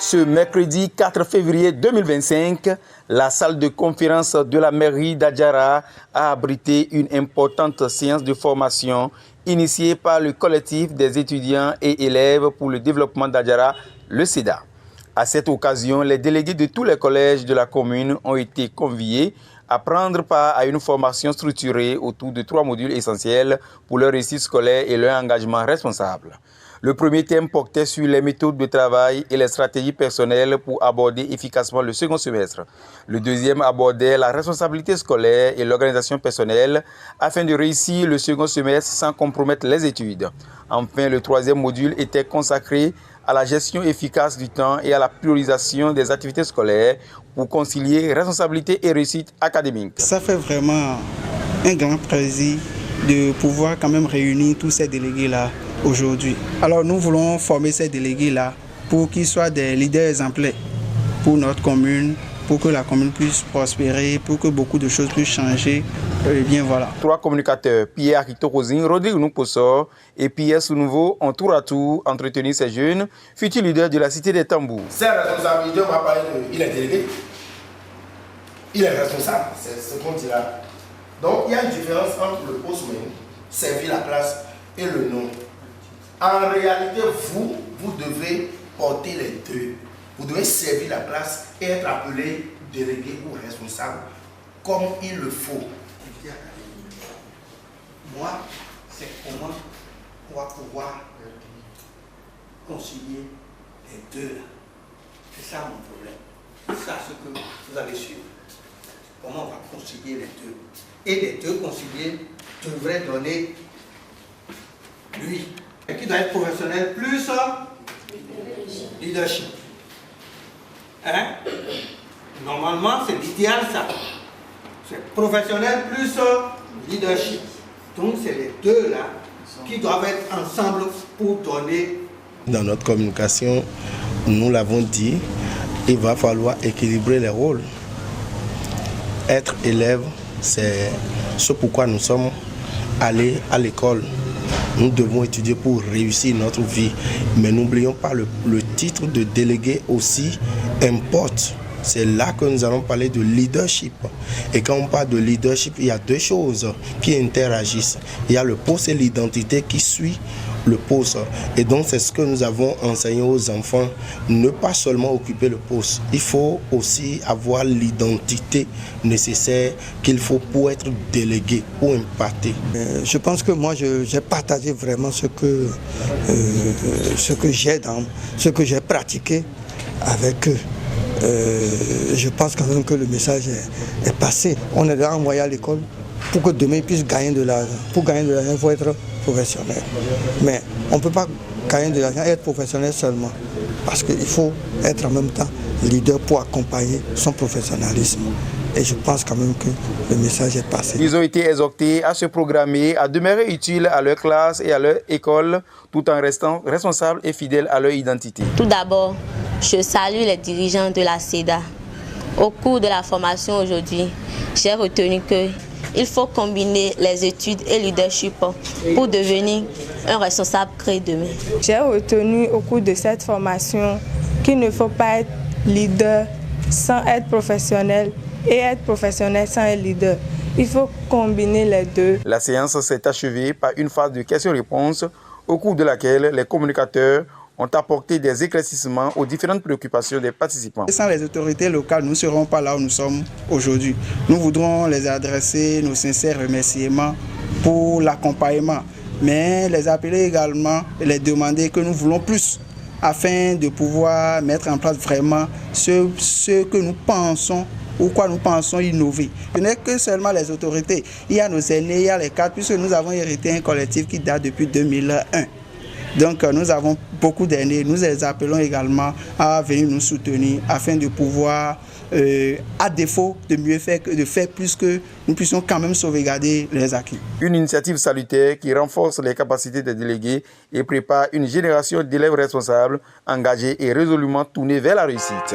Ce mercredi 4 février 2025, la salle de conférence de la mairie d'Adjara a abrité une importante séance de formation initiée par le collectif des étudiants et élèves pour le développement d'Adjara, le CEDA. À cette occasion, les délégués de tous les collèges de la commune ont été conviés à prendre part à une formation structurée autour de 3 modules essentiels pour leur réussite scolaire et leur engagement responsable. Le premier thème portait sur les méthodes de travail et les stratégies personnelles pour aborder efficacement le second semestre. Le deuxième abordait la responsabilité scolaire et l'organisation personnelle afin de réussir le second semestre sans compromettre les études. Enfin, le troisième module était consacré à la gestion efficace du temps et à la priorisation des activités scolaires pour concilier responsabilité et réussite académique. Ça fait vraiment un grand plaisir de pouvoir quand même réunir tous ces délégués-là aujourd'hui. Alors nous voulons former ces délégués-là pour qu'ils soient des leaders exemplaires pour notre commune, pour que la commune puisse prospérer, pour que beaucoup de choses puissent changer. Et bien voilà. 3 communicateurs, Pierre Akito-Rosine, Rodrigue Noupossor et Pierre Sounouveau, ont tour à tour entretenu ces jeunes, futurs leaders de la cité des tambours. C'est responsabilité, on va parler de... Il est délégué, il est responsable, c'est ce qu'on dira. Donc il y a une différence entre le poste même, servir la place, et le nom. En réalité, vous devez porter les deux. Vous devez servir la place et être appelé délégué ou responsable, comme il le faut. Moi, c'est comment on va pouvoir concilier les deux. C'est ça mon problème. C'est ça ce que vous allez suivre. Comment on va concilier les deux. Et les deux conciliés devraient donner lui. Et qui doit être professionnel plus leadership. Hein? Normalement, c'est l'idéal ça. C'est professionnel plus leadership. Donc, c'est les deux là qui doivent être ensemble pour donner. Dans notre communication, nous l'avons dit, il va falloir équilibrer les rôles. Être élève, c'est ce pourquoi nous sommes allés à l'école. Nous devons étudier pour réussir notre vie. Mais n'oublions pas le titre de délégué aussi importe. C'est là que nous allons parler de leadership. Et quand on parle de leadership, il y a 2 choses qui interagissent. Il y a le poste et l'identité qui suit le poste. Et donc c'est ce que nous avons enseigné aux enfants. Ne pas seulement occuper le poste. Il faut aussi avoir l'identité nécessaire qu'il faut pour être délégué, pour impacter. Je pense que moi j'ai partagé vraiment ce que j'ai pratiqué avec eux. Je pense quand même que le message est passé. On est là envoyé à l'école pour que demain ils puissent gagner de l'argent. Pour gagner de l'argent, il faut être professionnel. Mais on ne peut pas gagner de l'argent et être professionnel seulement. Parce qu'il faut être en même temps leader pour accompagner son professionnalisme. Et je pense quand même que le message est passé. Ils ont été exhortés à se programmer, à demeurer utiles à leur classe et à leur école, tout en restant responsables et fidèles à leur identité. Tout d'abord, je salue les dirigeants de la CEDA. Au cours de la formation aujourd'hui, j'ai retenu qu'il faut combiner les études et le leadership pour devenir un responsable créé demain. J'ai retenu au cours de cette formation qu'il ne faut pas être leader sans être professionnel et être professionnel sans être leader. Il faut combiner les deux. La séance s'est achevée par une phase de questions-réponses au cours de laquelle les communicateurs ont apporté des éclaircissements aux différentes préoccupations des participants. Sans les autorités locales, nous ne serons pas là où nous sommes aujourd'hui. Nous voudrons les adresser nos sincères remerciements pour l'accompagnement, mais les appeler également et les demander que nous voulons plus afin de pouvoir mettre en place vraiment ce que nous pensons ou quoi nous pensons innover. Ce n'est que seulement les autorités. Il y a nos aînés, il y a les cadres, puisque nous avons hérité un collectif qui date depuis 2001. Donc nous avons beaucoup d'aînés, nous les appelons également à venir nous soutenir afin de pouvoir, à défaut de mieux faire que de faire plus, que nous puissions quand même sauvegarder les acquis. Une initiative salutaire qui renforce les capacités des délégués et prépare une génération d'élèves responsables, engagés et résolument tournés vers la réussite.